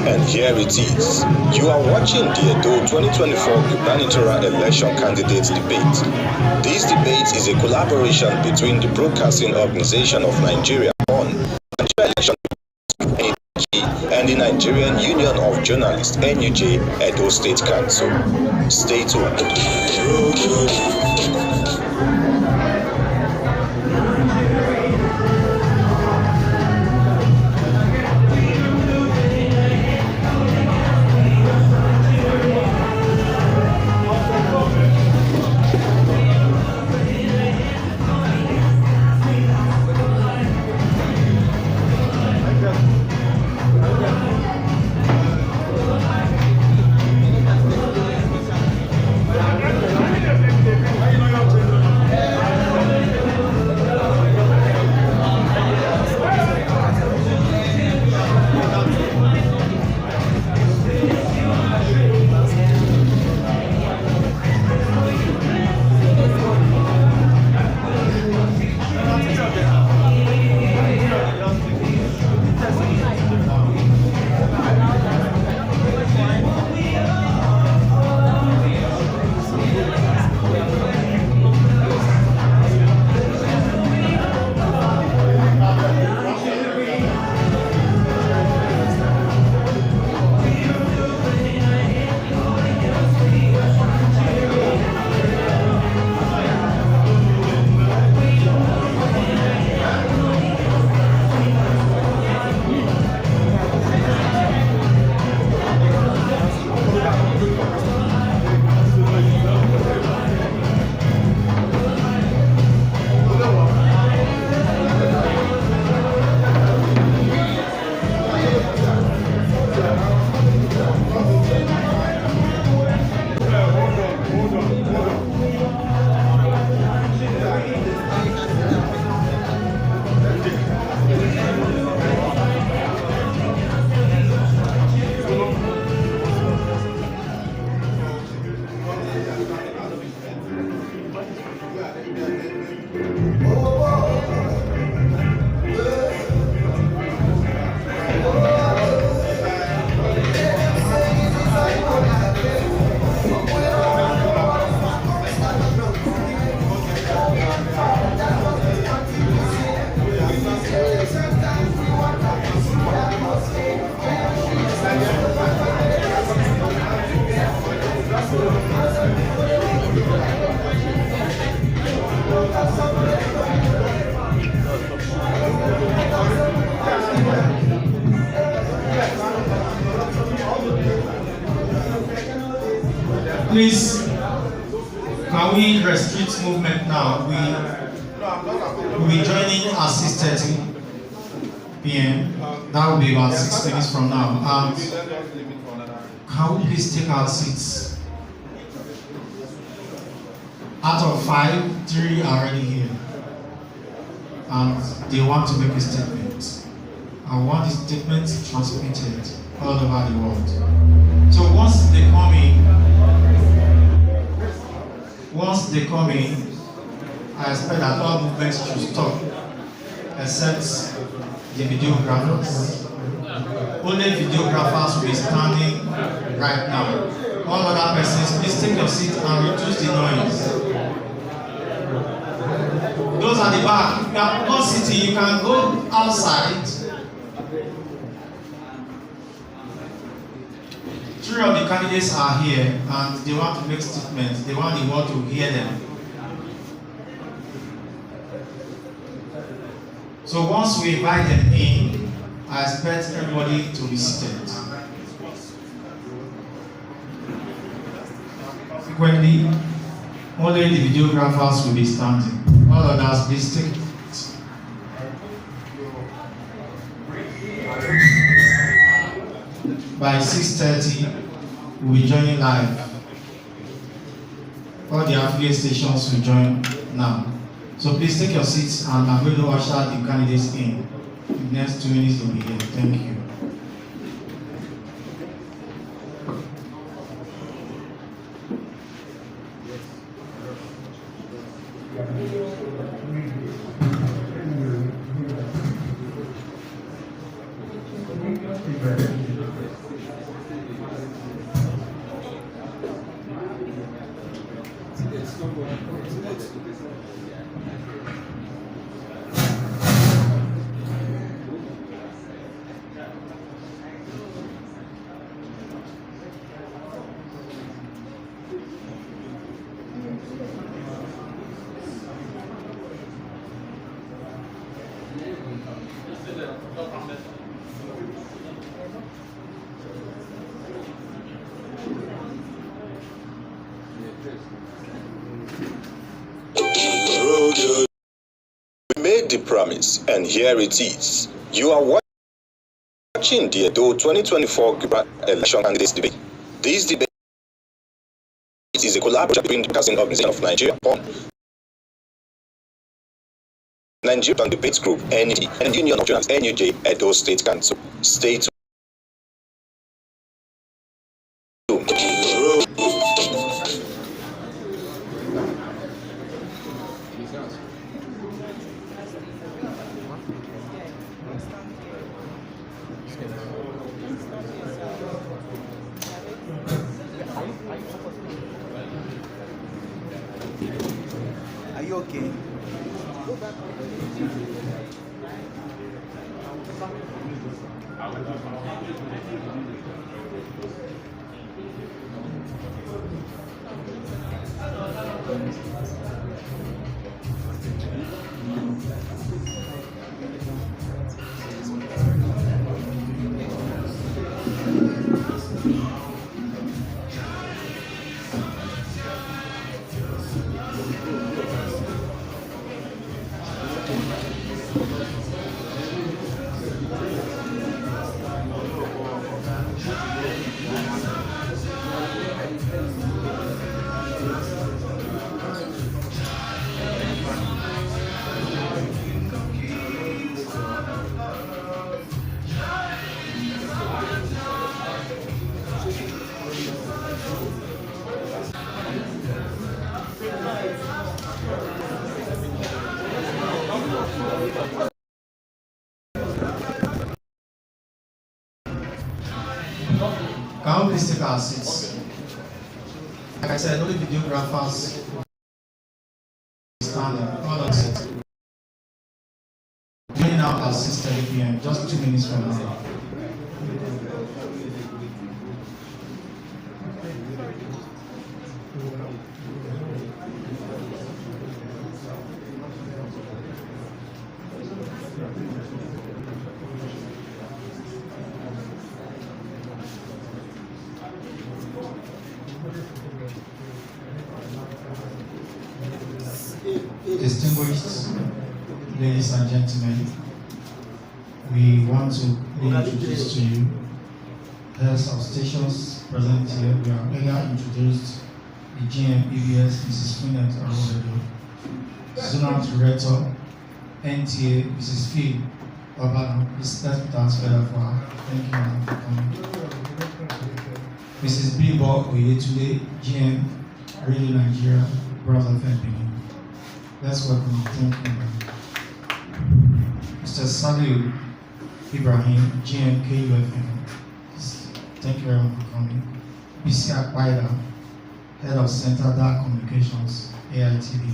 And here it is. You are watching the EDO 2024 gubernatorial election candidates debate. This debate is a collaboration between the Broadcasting Organization of Nigeria on Nigeria Election and the Nigerian Union of Journalists (NUJ) Edo State Council. Stay tuned. Please, can we restrict movement now? We'll be joining at 6:30 p.m. That will be about 6 minutes from now. And can we please take our seats? Out of 5, 3 are already here. And they want to make a statement. I want the statement transmitted all over the world. So once they come in, I expect that all movements should stop, except the videographers. Only videographers will be standing right now. All other persons, please take your seat and reduce the noise. Those at the back, if you are not sitting, you can go outside. 3 of the candidates are here and they want to make statements. They want the world to hear them. So once we invite them in, I expect everybody to be seated. Frequently, only the videographers will be standing. All others, please take it. By 6:30, we'll be joining live. All the affiliate stations will join now. So please take your seats and I'm going to usher the candidates in. In the next 2 minutes, they'll be here. Thank you. We made the promise, and here it is. You are watching the EDO 2024 gubernatorial election candidates debate. This debate is a collaboration between the Broadcasting Organization of Nigeria, Nigerian Debates Group, NED, and Union of Journalists, NUJ, EDO State Council. Stay tuned. Are you okay? Can we please take our seats? Like I said, only videographers standing. All on seats. Going out at 6:30 p.m. Just 2 minutes from now. Distinguished ladies and gentlemen, we want to introduce to you heads of stations present here. We have earlier introduced the GM EBS, Mrs. Finet Arodedo, Zonal Director, NTA, Mrs. Phil Obano. Let's put our together for her. Thank you, madam, for coming. Mrs. Bimbo Oyetunde, GM Radio Nigeria, Brother Benin. Let's welcome you. Thank you, madam. Mr. Samuel Ibrahim, GM KUFM. Thank you very much for coming. BC Akwaida, Head of Center Dark Communications, AITB.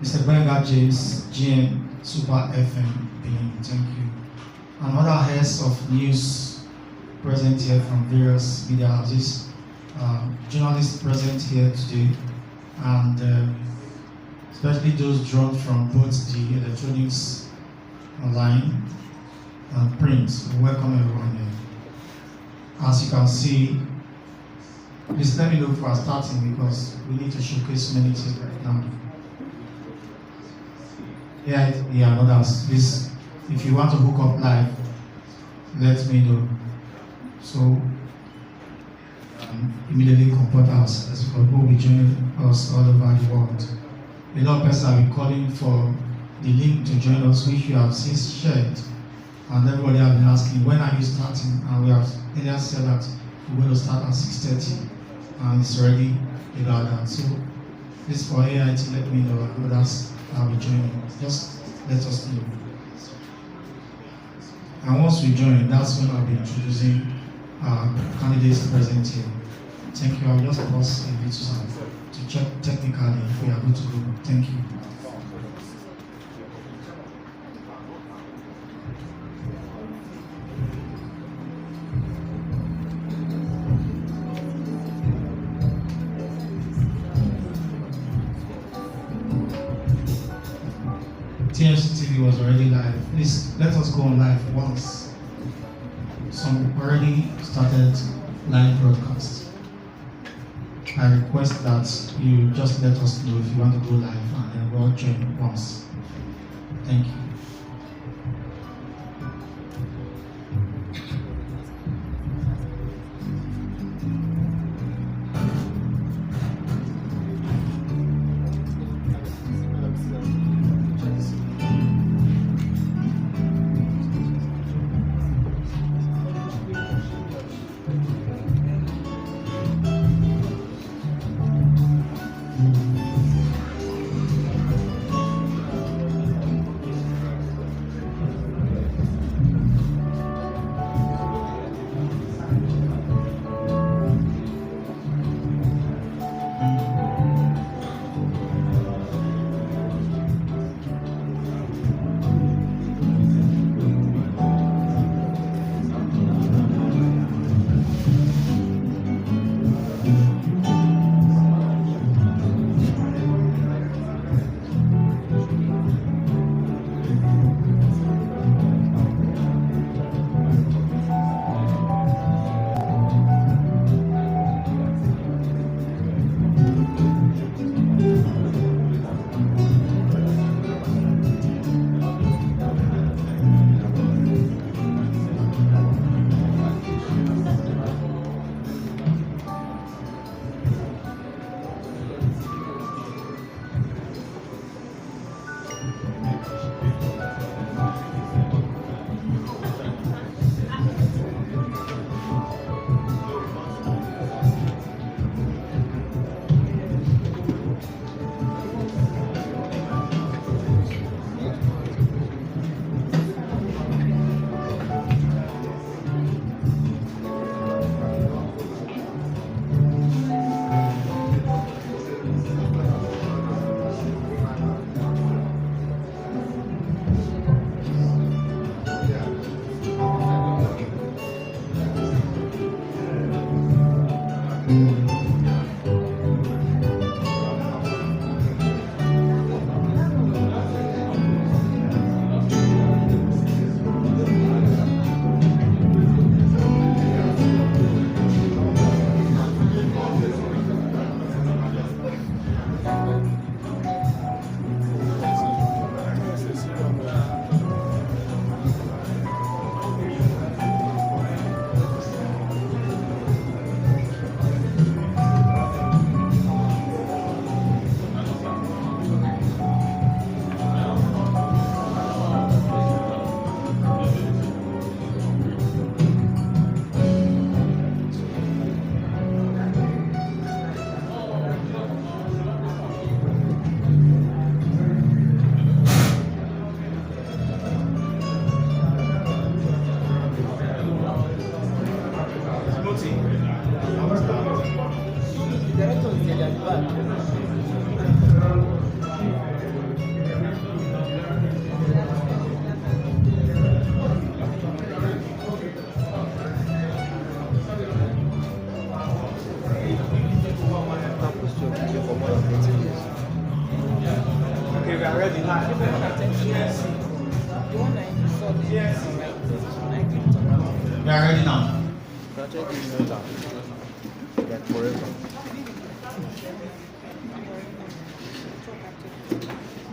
Mr. Benga James, GM Super FM, Benin. Thank you. And other heads of news present here from various media houses, journalists present here today, and especially those drawn from both the electronics, online, and print. Welcome everyone here. As you can see, please let me know for starting because we need to showcase many things right now. Yeah, others. Please, if you want to hook up live, let me know. So immediately comport ourselves because we'll be joining us all over the world. A lot of persons have been calling for the link to join us, which we have since shared, and everybody has been asking, when are you starting? And we have earlier said that we're going to start at 6:30, and it's already about that. So this for AIT, let me know, and others will be joining. Just let us know. And once we join, that's when I'll be introducing candidates present here. Thank you. I'll just pause a bit to check technically if we are good to go. Thank you. TFC was already live. Please let us go on live once. Some already started live broadcast. I request that you just let us know if you want to go live and then we'll join once. Thank you. We are ready now.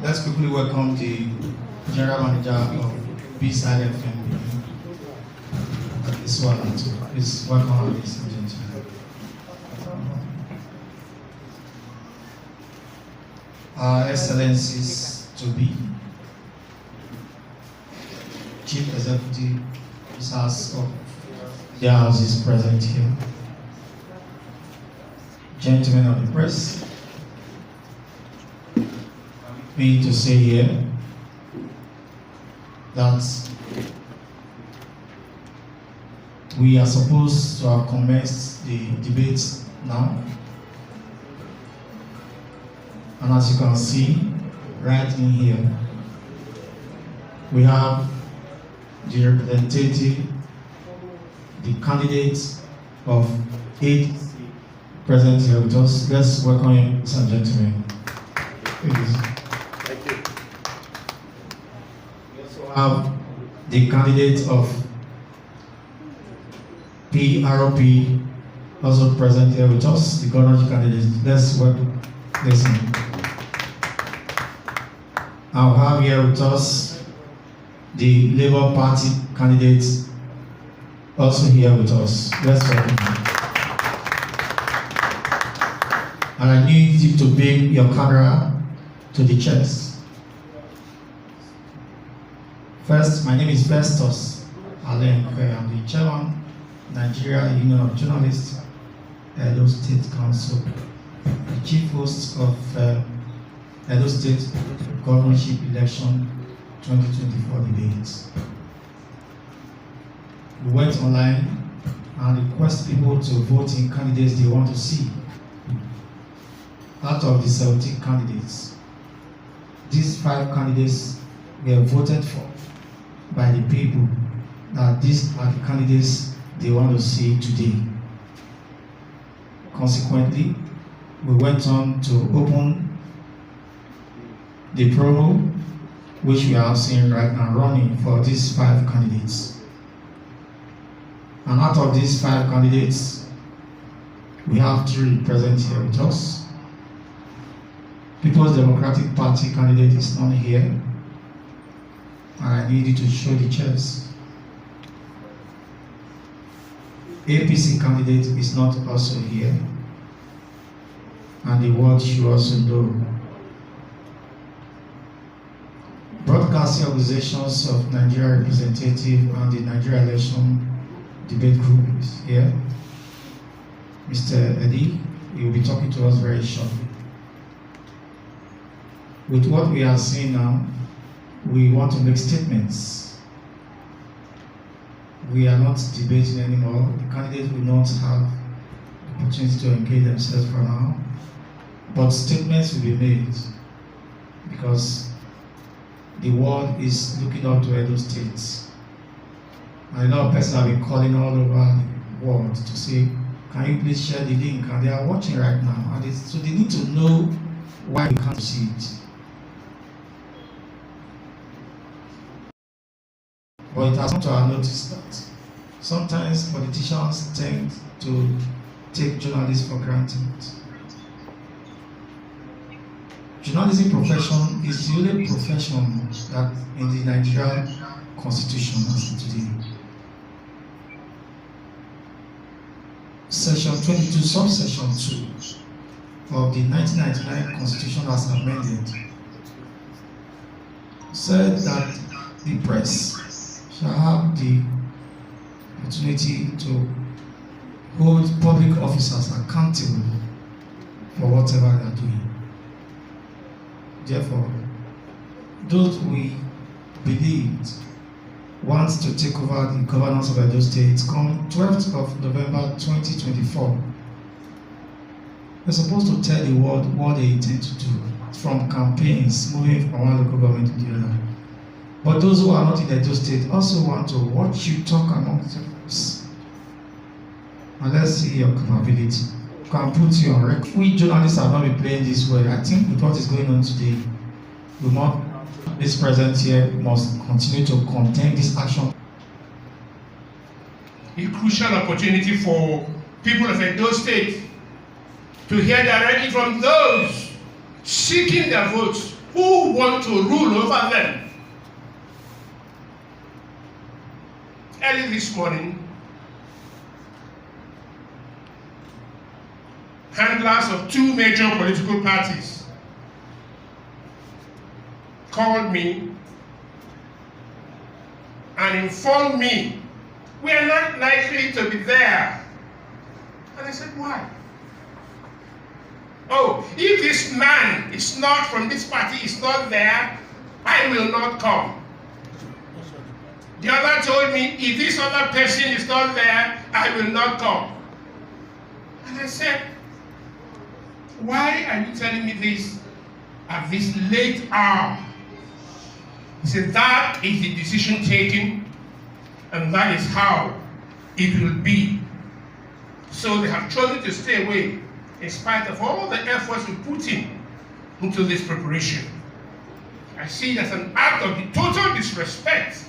Let's quickly welcome the General Manager of B-Side FM. This one, please welcome ladies and gentlemen. Our Excellencies to be Chief Executive Officers of the House is present here. Gentlemen of the press, me to say here that We are supposed to have commenced the debate now. And as you can see, right in here, we have the representative, the candidates of 8 present here with us. Let's welcome him, ladies and gentlemen. Please. Thank you. We also have the candidate of PRP also present here with us, the governorship candidate. Let's welcome this. I'll have here with us the Labour Party candidate also here with us. Let's welcome him. And I need you to bring your camera to the chairs. First, my name is Festus Alenkwe. I'm the chairman, Nigeria Union of Journalists, Edo State Council, the chief host of Edo State Governorship Election 2024 debates. We went online and request people to vote in candidates they want to see. Out of the 17 candidates, these 5 candidates were voted for by the people that these are the candidates they want to see today. Consequently, we went on to open the promo, which we are seeing right now running for these 5 candidates. And out of these 5 candidates, we have 3 present here with us. People's Democratic Party candidate is not here, and I need you to show the chairs. APC candidate is not also here, and the world should also know. Broadcasting organizations of Nigeria representative and the Nigeria election debate group is here. Mr. Eddie, he will be talking to us very shortly. With what we are seeing now, we want to make statements. We are not debating anymore. The candidates will not have the opportunity to engage themselves for now. But statements will be made because the world is looking up to Edo State. And a lot of persons have been calling all over the world to say, can you please share the link? And they are watching right now. And so they need to know why we can't see it. But it has come to our notice that sometimes politicians tend to take journalists for granted. Journalism profession is the only profession that in the Nigerian constitution as of today. Section 22, subsection 2 of the 1999 constitution as amended said that the press shall have the opportunity to hold public officers accountable for whatever they are doing. Therefore, those we believed want to take over the governance of Edo State come 12th of November 2024. They're supposed to tell the world what they intend to do, from campaigns, moving from one local government to the other. But those who are not in Edo State also want to watch you talk among themselves. And let's see your capability. Can put you on record. We journalists have not been playing this way. I think with what is going on today, we must, this president here must continue to contain this action. A crucial opportunity for people of Edo State to hear directly from those seeking their votes who want to rule over them. Early this morning, handlers of 2 major political parties called me and informed me we are not likely to be there. And I said, why? Oh, if this man is not from this party, is not there, I will not come. The other told me, if this other person is not there, I will not come. And I said, why are you telling me this at this late hour? He said, that is the decision taken, and that is how it will be. So they have chosen to stay away in spite of all the efforts we put into this preparation. I see it as an act of the total disrespect,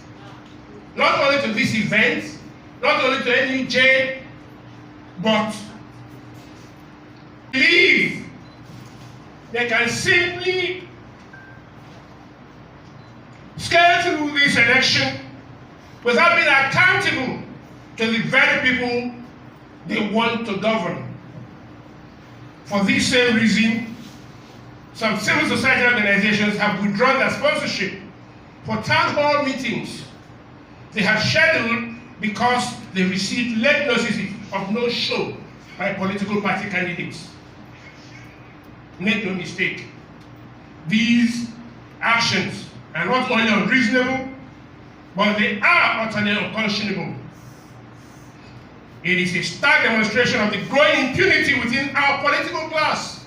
not only to this event, not only to NUJ, but believe they can simply scale through this election without being accountable to the very people they want to govern. For this same reason, some civil society organizations have withdrawn their sponsorship for town hall meetings they have scheduled because they received late notices of no show by political party candidates. Make no mistake, these actions are not only unreasonable, but they are utterly unconscionable. It is a stark demonstration of the growing impunity within our political class,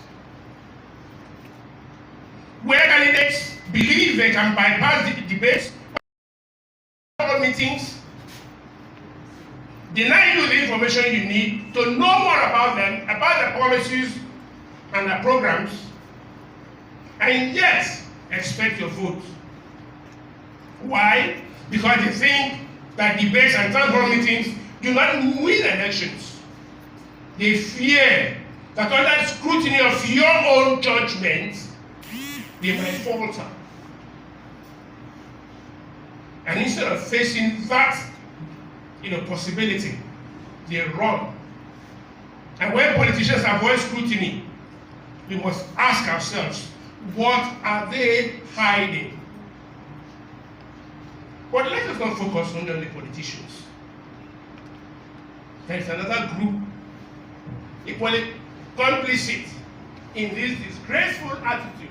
where candidates believe they can bypass the debates, meetings, deny you the information you need to know more about them, about their policies and their programs, and yet expect your vote. Why? Because they think that debates and town hall meetings do not win elections. They fear that under scrutiny of your own judgment, they might falter. And instead of facing that possibility, they run. And when politicians avoid scrutiny, we must ask ourselves, what are they hiding? But let us not focus on only politicians. There is another group equally complicit in this disgraceful attitude.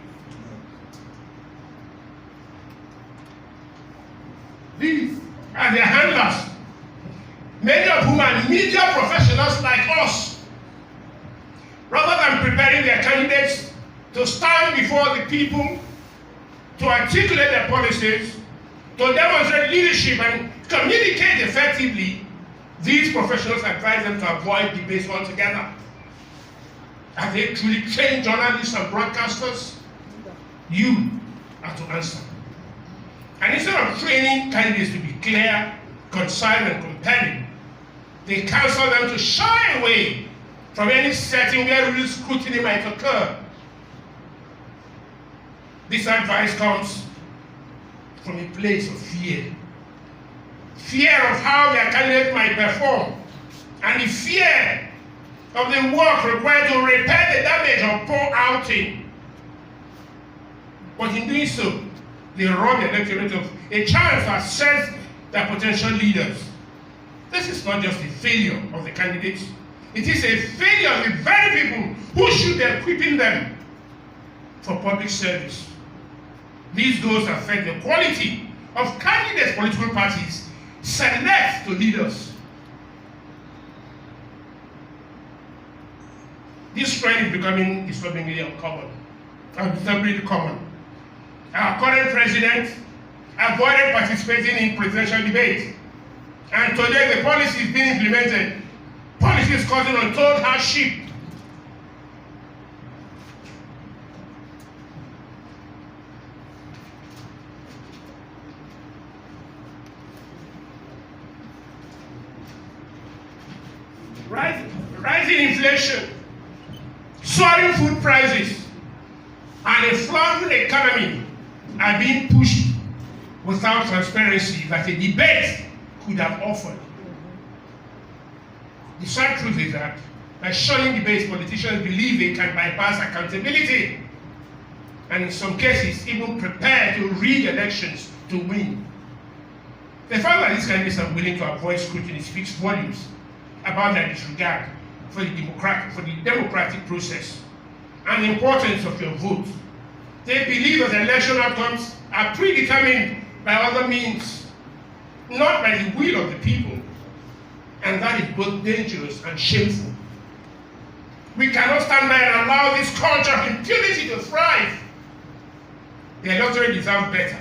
These are their handlers, many of whom are media professionals like us. Rather than preparing their candidates to stand before the people, to articulate their policies, to demonstrate leadership and communicate effectively, these professionals advise them to avoid debates altogether. Are they truly trained journalists and broadcasters? You are to answer. And instead of training candidates to be clear, concise, and compelling, they counsel them to shy away from any setting where real scrutiny might occur. This advice comes from a place of fear. Fear of how their candidate might perform, and the fear of the work required to repair the damage of poor outing. But in doing so, they rob the electorate of a chance to assess their potential leaders. This is not just a failure of the candidates, it is a failure of the very people who should be equipping them for public service. These goals affect the quality of candidates political parties select to lead us. This trend is becoming disturbingly common. Our current president avoided participating in presidential debate, and today the policy is being implemented. Policies causing untold hardship. Rising inflation, soaring food prices, and a floundering economy are being pushed without transparency that a debate could have offered. The sad truth is that by shunning debates, politicians believe they can bypass accountability, and in some cases even prepare to rig elections to win. The fact that these candidates are willing to avoid scrutiny speaks volumes about their disregard for the democratic process and the importance of your vote. They believe that election outcomes are predetermined by other means. not by the will of the people. And that is both dangerous and shameful. We cannot stand by and allow this culture of impunity to thrive. The electorate deserve better.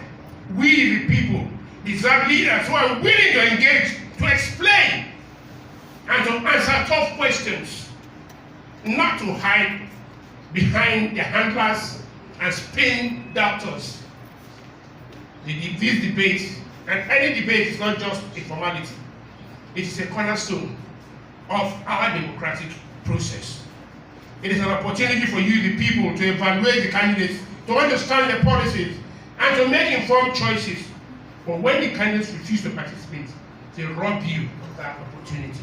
We, the people, deserve leaders who are willing to engage, to explain, and to answer tough questions, not to hide behind their handlers and spin doctors. These debates, and any debate is not just a formality, it is a cornerstone of our democratic process. It is an opportunity for you, the people, to evaluate the candidates, to understand the policies, and to make informed choices. But when the candidates refuse to participate, they rob you of that opportunity.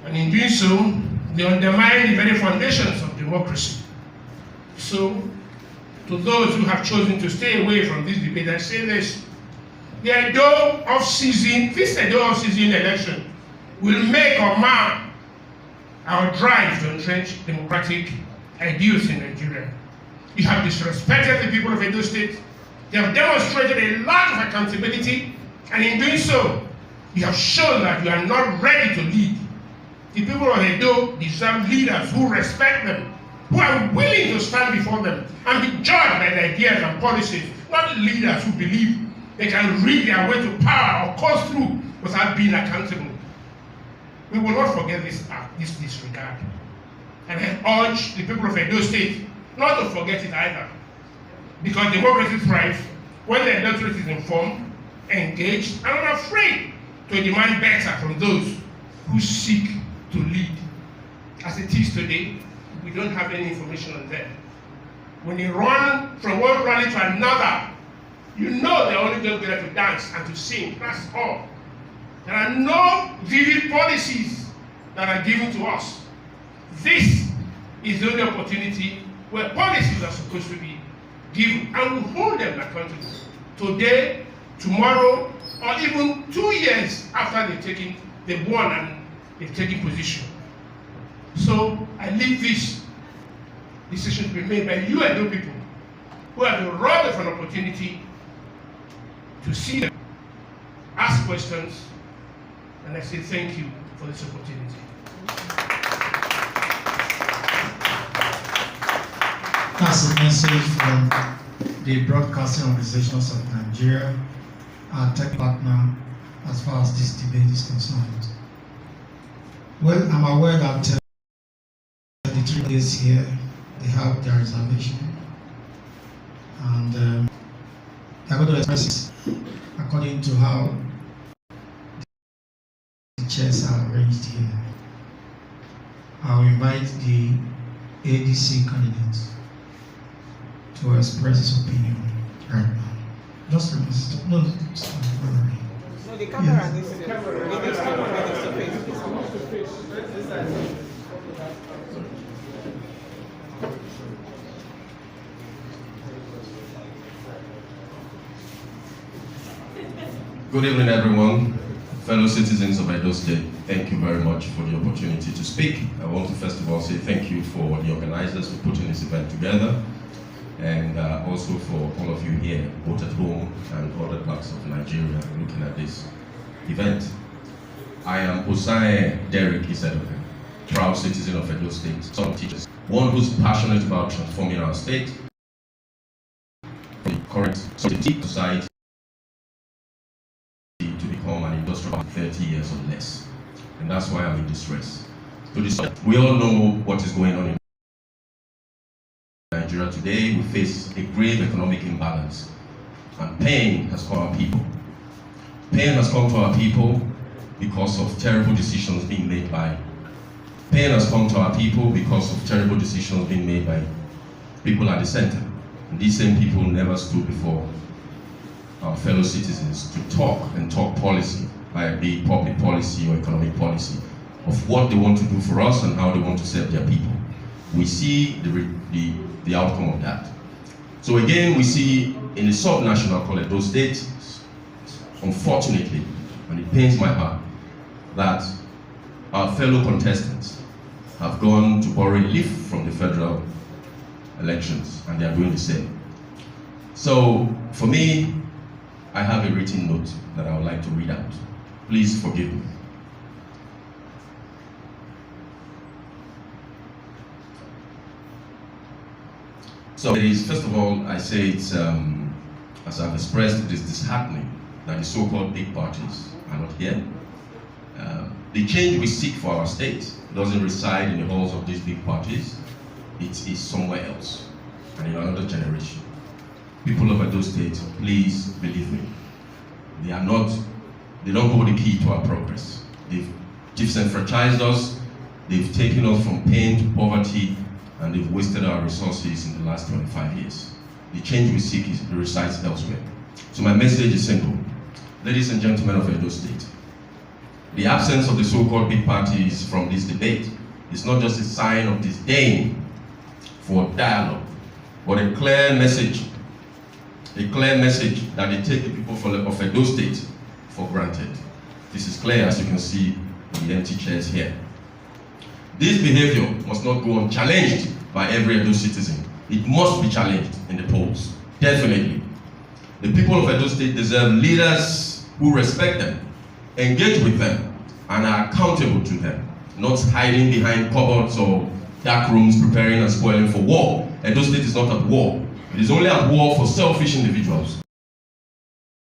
And in doing so, they undermine the very foundations of democracy. So, to those who have chosen to stay away from this debate, I say this: the EDO off-season, this EDO off-season election will make or mar our drive to entrench democratic ideals in Nigeria. You have disrespected the people of Edo State. You have demonstrated a lack of accountability, and in doing so, you have shown that you are not ready to lead. The people of Edo deserve leaders who respect them, who are willing to stand before them and be judged by their ideas and policies, not leaders who believe they can read their way to power or coast through without being accountable. We will not forget this disregard. And I urge the people of Edo State not to forget it either. Because democracy thrives when the electorate is informed, engaged, and unafraid to demand better from those who seek to lead. As it is today, we don't have any information on them. When you run from one rally to another, you know they're only going to be there to dance and to sing. That's all. There are no vivid policies that are given to us. This is the only opportunity where policies are supposed to be given, and we hold them accountable today, tomorrow, or even 2 years after they've won and they've taken position. So I leave this decision to be made by you and your people who have been robbed of an opportunity to see them, ask questions, and I say thank you for this opportunity. That's a message from the Broadcasting Organizations of Nigeria, our tech partner as far as this debate is concerned. Well, I'm aware that the 3 days here, they have their reservation, and they're going to express it according to how the chairs are arranged here. I'll invite the ADC candidate to express his opinion right now. Just no, No, the camera needs to face. Good evening, everyone. Fellow citizens of Edo State, thank you very much for the opportunity to speak. I want to first of all say thank you for the organizers for putting this event together, and also for all of you here, both at home and other parts of Nigeria, looking at this event. I am Osai Derek Isedoke, proud citizen of Edo State, some teachers, one who's passionate about transforming our state, the current society, to become an industrial 30 years or less. And that's why I'm in distress. We all know what is going on in Nigeria today. We face a grave economic imbalance, and pain has come to our people. Pain has come to our people because of terrible decisions being made by pain has come to our people because of terrible decisions being made by people at the center. And these same people never stood before our fellow citizens to talk and talk policy, by it be public policy or economic policy, of what they want to do for us and how they want to serve their people. We see the outcome of that. So again, we see in the sub-national called Edo State, unfortunately, and it pains my heart, that our fellow contestants have gone to borrow a leaf from the federal elections, and they are doing the same. So, for me, I have a written note that I would like to read out. Please forgive me. So it is, first of all, I say it's, as I've expressed, it is disheartening that the so-called big parties are not here. The change we seek for our state doesn't reside in the halls of these big parties. It is somewhere else, and in another generation. People of Edo State, please believe me. They don't hold the key to our progress. They've disenfranchised us, they've taken us from pain to poverty, and they've wasted our resources in the last 25 years. The change we seek resides elsewhere. So my message is simple. Ladies and gentlemen of Edo State, the absence of the so-called big parties from this debate is not just a sign of disdain for dialogue, but a clear message that they take the people of Edo State for granted. This is clear, as you can see in the empty chairs here. This behavior must not go unchallenged by every Edo citizen. It must be challenged in the polls, definitely. The people of Edo State deserve leaders who respect them, engage with them, and are accountable to them, not hiding behind cupboards or dark rooms preparing and spoiling for war. Edo State is not at war. It is only at war for selfish individuals.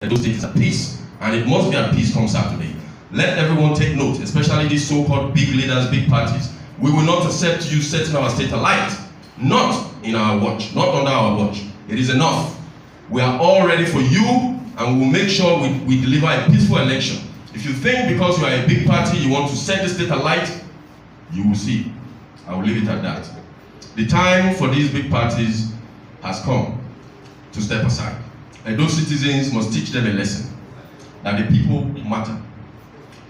Edo State is at peace, and it must be at peace come Saturday. Let everyone take note, especially these so-called big leaders, big parties. We will not accept you setting our state alight. Not in our watch, not under our watch. It is enough. We are all ready for you, and we will make sure we deliver a peaceful election. If you think because you are a big party you want to set the state alight, you will see. I will leave it at that. The time for these big parties has come to step aside. And those citizens must teach them a lesson, that the people matter.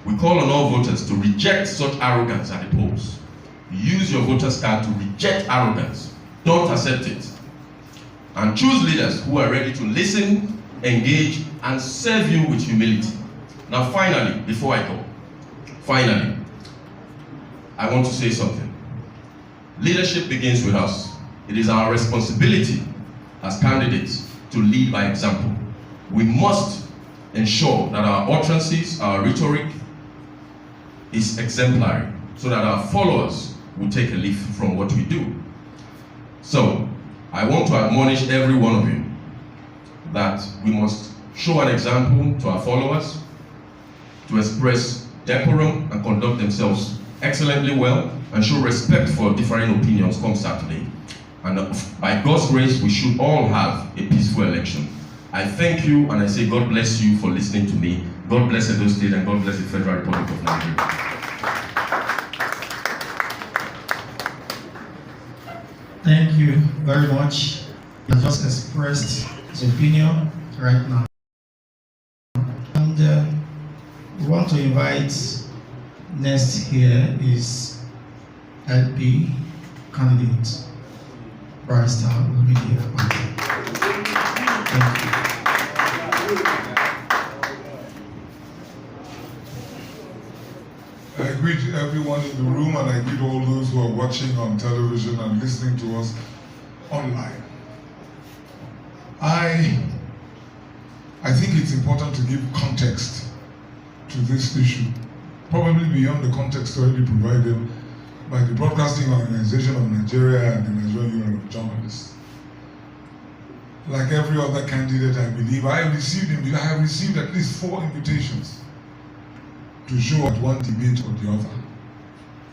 We call on all voters to reject such arrogance at the polls. Use your voter's card to reject arrogance. Don't accept it. And choose leaders who are ready to listen, engage, and serve you with humility. Now finally, before I go, I want to say something. Leadership begins with us. It is our responsibility as candidates to lead by example. We must ensure that our utterances, our rhetoric is exemplary, so that our followers will take a leaf from what we do. So, I want to admonish every one of you that we must show an example to our followers to express decorum and conduct themselves excellently well and show respect for differing opinions come Saturday. And by God's grace, we should all have a peaceful election. I thank you and I say God bless you for listening to me. God bless Edo State and God bless the Federal Republic of Nigeria. Thank you very much. He has just expressed his opinion right now. And we want to invite next here is LP candidate, Barrister Olumide Apate. Thank you. I greet everyone in the room and I greet all those who are watching on television and listening to us online. I think it's important to give context to this issue, probably beyond the context already provided by the Broadcasting Organization of Nigeria and the Nigerian Union of Journalists. Like every other candidate, I believe, I have received at least 4 invitations to show at one debate or the other.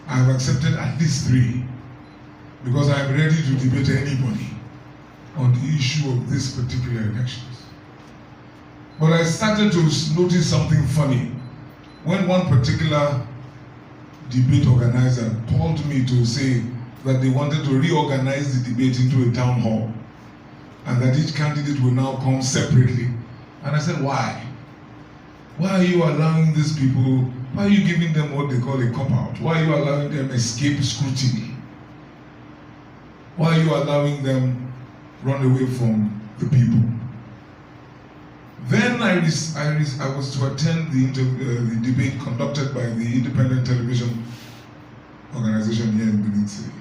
I have accepted at least 3 because I am ready to debate anybody on the issue of this particular elections. But I started to notice something funny when one particular debate organizer called me to say that they wanted to reorganize the debate into a town hall and that each candidate will now come separately. And I said, why? Why are you allowing these people, why are you giving them what they call a cop-out? Why are you allowing them escape scrutiny? Why are you allowing them run away from the people? Then I was to attend the debate conducted by the independent television organization here in Benin City.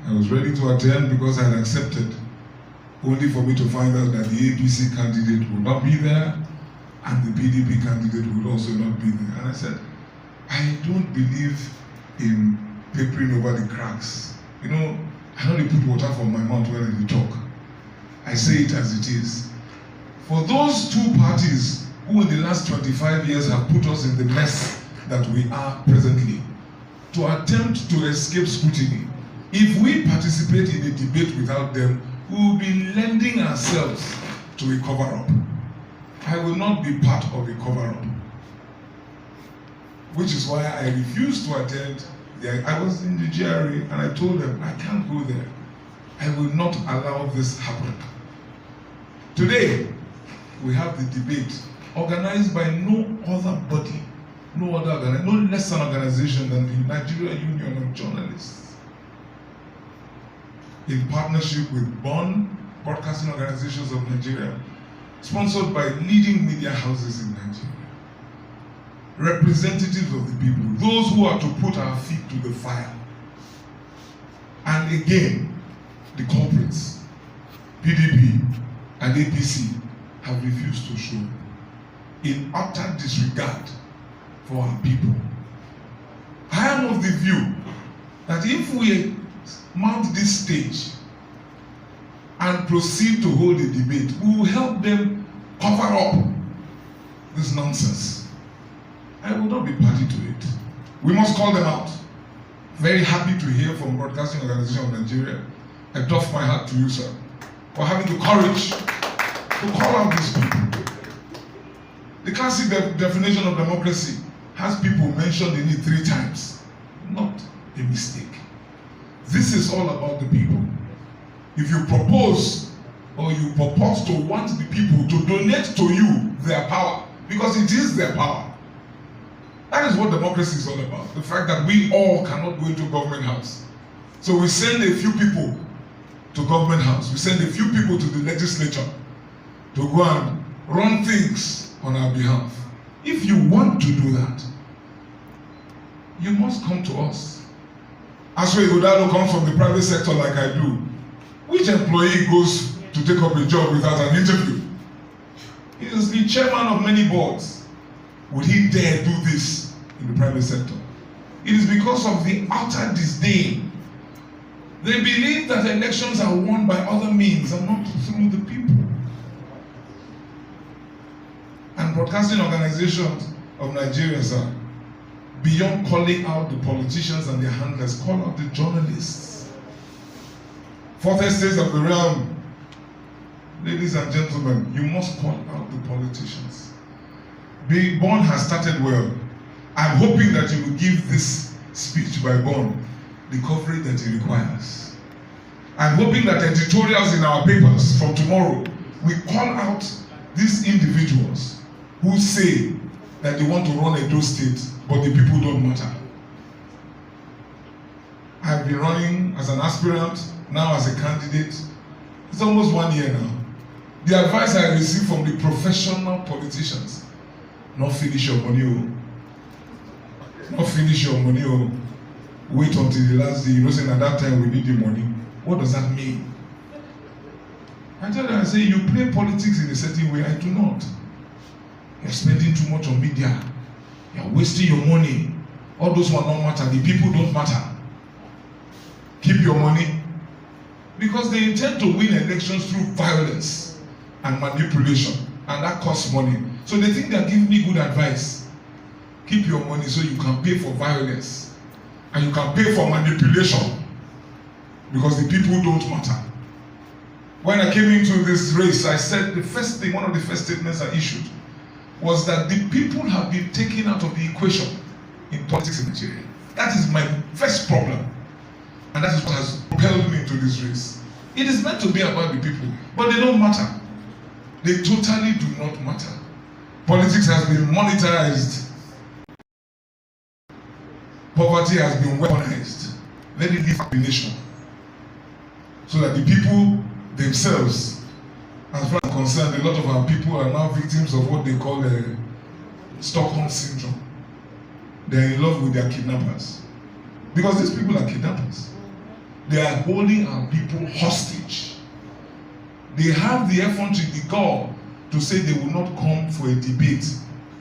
I was ready to attend because I had accepted, only for me to find out that the APC candidate would not be there and the PDP candidate would also not be there. And I said, I don't believe in papering over the cracks. You know, I don't put water from my mouth when I talk. I say it as it is. For those two parties who in the last 25 years have put us in the mess that we are presently, to attempt to escape scrutiny, if we participate in a debate without them, we will be lending ourselves to a cover-up. I will not be part of a cover-up. Which is why I refused to attend. I was in the GRA and I told them, I can't go there. I will not allow this happen. Today, we have the debate organized by no other body, no less an organization than the Nigeria Union of Journalists, in partnership with BON, Broadcasting Organizations of Nigeria, sponsored by leading media houses in Nigeria, representatives of the people, those who are to put our feet to the fire. And again, the culprits, PDP and APC, have refused to show in utter disregard for our people. I am of the view that if we mount this stage and proceed to hold a debate, we will help them cover up this nonsense. I will not be party to it. We must call them out. Very happy to hear from Broadcasting Organization of Nigeria. I doff my hat to you, sir, for having the courage to call out these people. The classic definition of democracy has people mentioned in it 3 times. Not a mistake. This is all about the people. If you propose or you purport to want the people to donate to you their power, because it is their power. That is what democracy is all about. The fact that we all cannot go into government house. So we send a few people to government house. We send a few people to the legislature to go and run things on our behalf. If you want to do that, you must come to us. Aswe Godalo comes from the private sector like I do. Which employee goes to take up a job without an interview? He is the chairman of many boards. Would he dare do this in the private sector? It is because of the utter disdain. They believe that elections are won by other means and not through the people. And Broadcasting Organizations of Nigeria, sir, beyond calling out the politicians and their handlers, call out the journalists. Fourth estates of the realm, ladies and gentlemen, you must call out the politicians. BON has started well. I'm hoping that you will give this speech by BON the coverage that it requires. I'm hoping that editorials in our papers from tomorrow will call out these individuals who say that they want to run Edo State, but the people don't matter. I've been running as an aspirant, now as a candidate. It's almost 1 year now. The advice I received from the professional politicians, not finish your money, not finish your money, wait until the last day. You know, saying at that time we need the money. What does that mean? I tell them, I say, you play politics in a certain way. I do not. You're spending too much on media. You're wasting your money. All those one don't matter. The people don't matter. Keep your money. Because they intend to win elections through violence and manipulation. And that costs money. So they think they're giving me good advice. Keep your money so you can pay for violence. And you can pay for manipulation. Because the people don't matter. When I came into this race, I said the first thing, one of the first statements I issued was that the people have been taken out of the equation in politics in Nigeria. That is my first problem. And that is what has propelled me into this race. It is meant to be about the people, but they don't matter. They totally do not matter. Politics has been monetized. Poverty has been weaponized. Let it leave the nation. So that the people themselves, as far as I'm concerned, a lot of our people are now victims of what they call Stockholm syndrome. They're in love with their kidnappers. Because these people are kidnappers. They are holding our people hostage. They have the effrontery, the gall, to say they will not come for a debate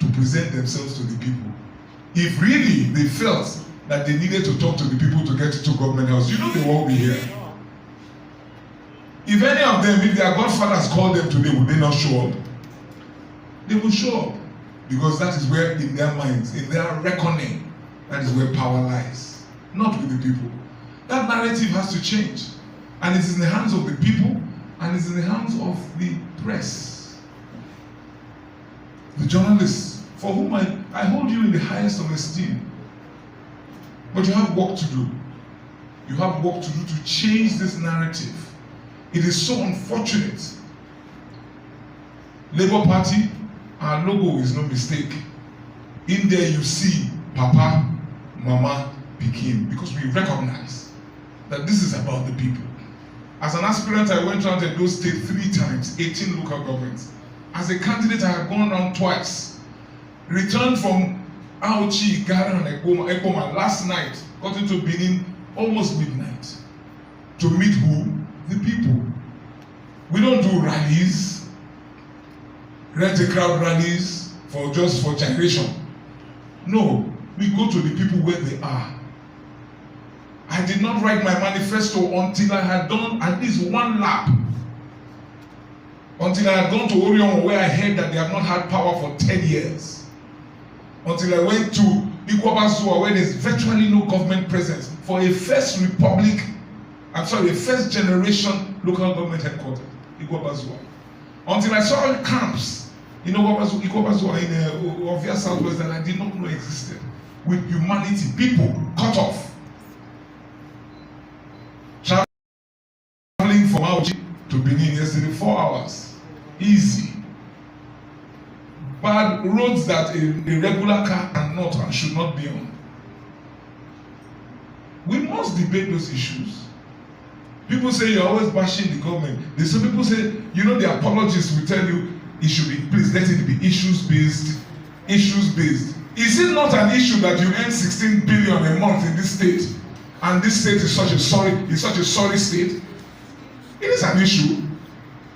to present themselves to the people. If really they felt that they needed to talk to the people to get to government house, you know they won't be here. If any of them, if their godfathers called them today, would they not show up? They will show up, because that is where, in their minds, in their reckoning, that is where power lies, not with the people. That narrative has to change, and it is in the hands of the people, and it's in the hands of the press, the journalists, for whom I hold you in the highest of esteem. But you have work to do. You have work to do to change this narrative. It is so unfortunate. Labour Party, our logo is no mistake. In there you see Papa, Mama, Pikin, because we recognize that this is about the people. As an aspirant, I went around Edo State 3 times, 18 local governments. As a candidate, I have gone around twice. Returned from Auchi, Gara, and Ekoma last night, got into Benin almost midnight. To meet who? The people. We don't do rallies, rent a crowd rallies just for generation. No, we go to the people where they are. I did not write my manifesto until I had done at least one lap. Until I had gone to Orion, where I heard that they have not had power for 10 years. Until I went to Ikwabazua, where there's virtually no government presence, for a first generation local government headquarters, Ikwabazua. Until I saw camps in Ikwabazua in Ovia Southwest that I did not know existed, with humanity, people cut off. Traveling from Auchi to Benin yesterday, 4 hours. Easy. Bad roads that a regular car cannot and should not be on. We must debate those issues. People say you're always bashing the government. Some people say, the apologists will tell you it should be, please let it be issues-based. Issues-based. Is it not an issue that you earn 16 billion a month in this state, and this state is such a sorry state? It is an issue.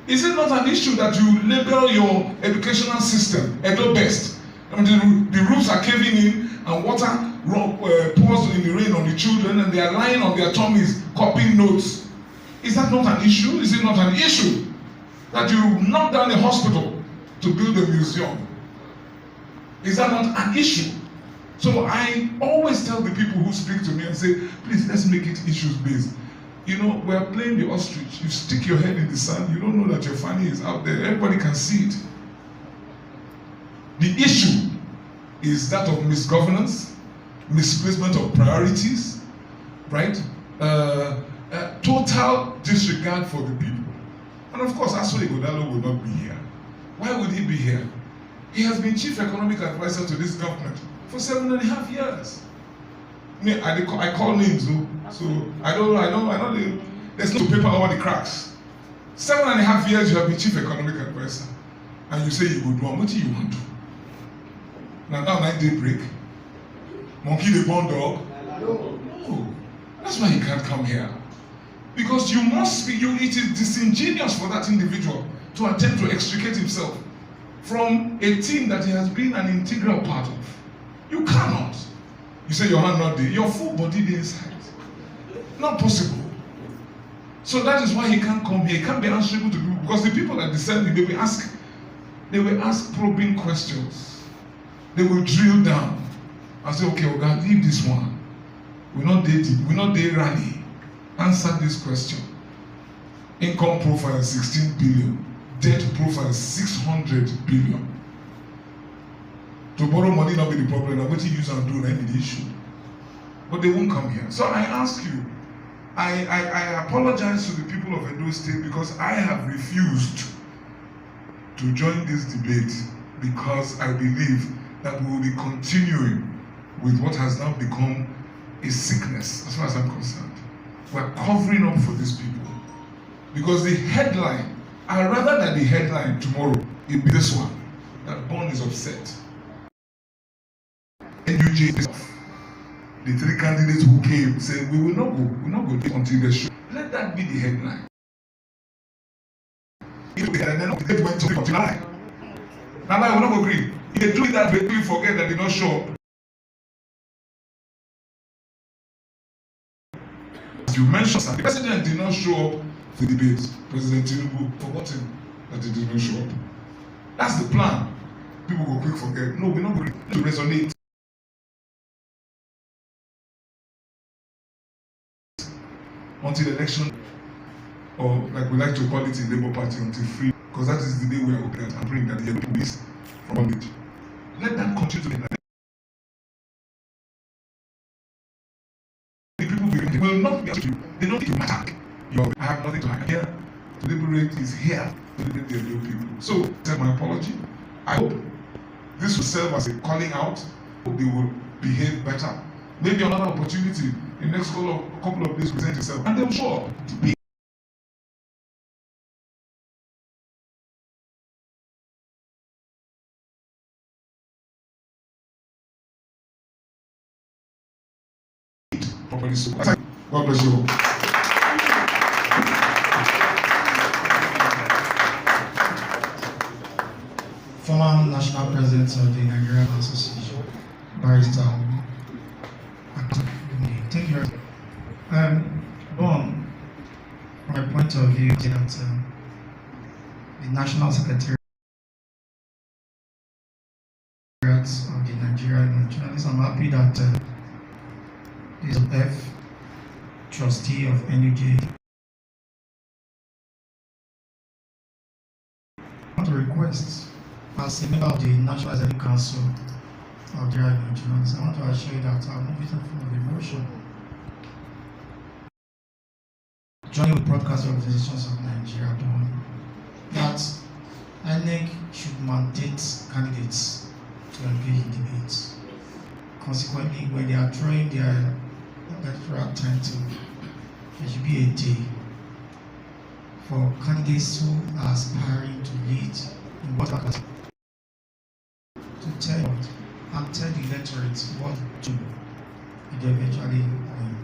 Is it not an issue that you label your educational system Edo best? The roofs are caving in and water pours in the rain on the children, and they are lying on their tummies copying notes. Is that not an issue? Is it not an issue that you knock down a hospital to build a museum? Is that not an issue? So I always tell the people who speak to me and say, please, let's make it issues-based. We are playing the ostrich. You stick your head in the sand, you don't know that your fanny is out there. Everybody can see it. The issue is that of misgovernance, misplacement of priorities, right? Total disregard for the people. And of course, Asole Godalo will not be here. Why would he be here? He has been chief economic advisor to this government for 7.5 years. I call names, so I don't. There's no paper over the cracks. 7.5 years you have been chief economic advisor, and you say you go do what do you want to? Now 9 day break, monkey the born dog. No, that's why he can't come here, because you must be. It is disingenuous for that individual to attempt to extricate himself from a team that he has been an integral part of. You cannot. You say your hand not there, your full body there inside. Not possible. So that is why he can't come here. He can't be answerable to people, because the people that descend him, they will ask probing questions. They will drill down and say, okay, Oga, leave this one. We're not there rally. Answer this question. Income profile 16 billion. Debt profile 600 billion. To borrow money not be the problem. Now what you use and do, not be the issue. But they won't come here. So I ask you, I apologize to the people of Edo State, because I have refused to join this debate, because I believe that we will be continuing with what has now become a sickness, as far as I'm concerned. We're covering up for these people. Because the headline, I'd rather that the headline tomorrow it be this one, that Born is upset. NUJ is off. the three candidates who came said, we will not go until the show. Let that be the headline. If they and then they went to July. Now I will not agree. If they do it that way, we forget that they not show up. As you mentioned, the president did not show up to the debate. President Tinubu forgotten that he did not show up. That's the plan. People go quick forget. No, we're not going to resonate. Until the election, or like we like to call it in Labour Party, until free, because that is the day we are hoping and praying that the people release from bondage. Let that continue to be like that. The people will not be you. They don't need to matter. I have nothing to hide here. To liberate is here to liberate the real people. So, accept my apology. I hope this will serve as a calling out. Hope they will behave better. Maybe another opportunity in the next couple of days present itself, and they will show up to be. Properly so. God bless you. Former National President of the Nigerian Association, Barrister. Thank you. From my point of view, that the National Secretariat of the Nigerian Journalists, I'm happy that this F, trustee of NUJ, I want to request, as a member of the National Executive Council of the Nigerian Journalists, I want to assure you that I'm not full of emotion. Joining with broadcast organizations of Nigeria, that INEC should mandate candidates to engage in debates. Consequently, when they are drawing their electoral title, there should be a day for candidates who are aspiring to lead in what to tell and tell the electorate what to do if they eventually win.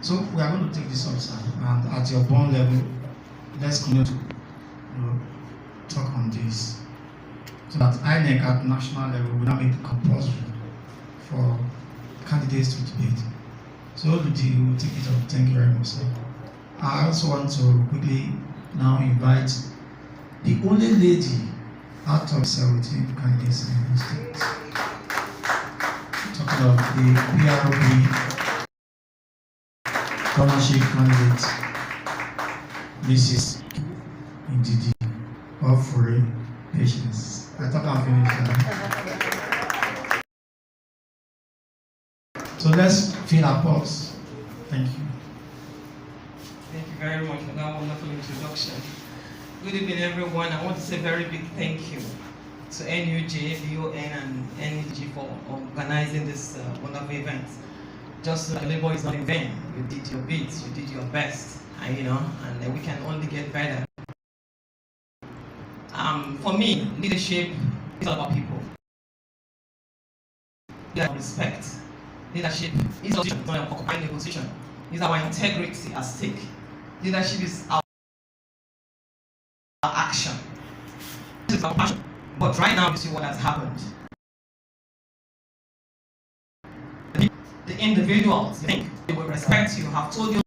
So we are going to take this up, and at your born level, let's continue to talk on this, so that INEC at national level will not make it compulsory for candidates to debate. So Oluti will take it up. Thank you very much, sir. I also want to quickly now invite the only lady out of 17 candidates in the state. Talking of the PRP governorship candidate, Mrs. Ndidi of foreign patience. I thought I'm finished now. So let's fill our pause. Thank you. Thank you very much for that wonderful introduction. Good evening, everyone. I want to say a very big thank you to NUJ, BON, and NEG for organizing this wonderful event. Just like labor is not in vain. You did your bit, you did your best, and and we can only get better. For me, leadership is all about people. Leadership respect. Leadership is not occupying a position. It's our integrity at stake. Leadership is our action. This is our passion. But right now, you see what has happened. The individuals, you think they will respect you, have told you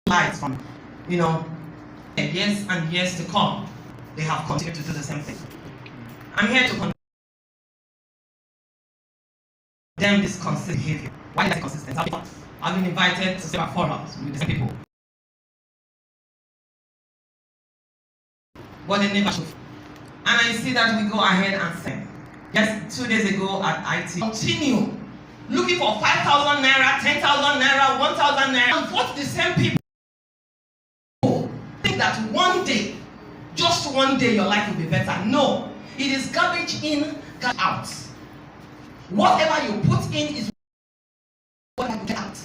lies from, years and years to come. They have continued to do the same thing. I'm here to condemn this consistent behavior. Why is it consistent? I've been invited to several forums with the same people. But they never show. And I see that we go ahead and say, yes, 2 days ago at IT, continue looking for 5,000 naira, 10,000 naira, 1,000 naira, and what the same people think that one day, just one day, your life will be better. No, it is garbage in, garbage out. Whatever you put in is what you get out.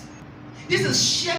This is sheer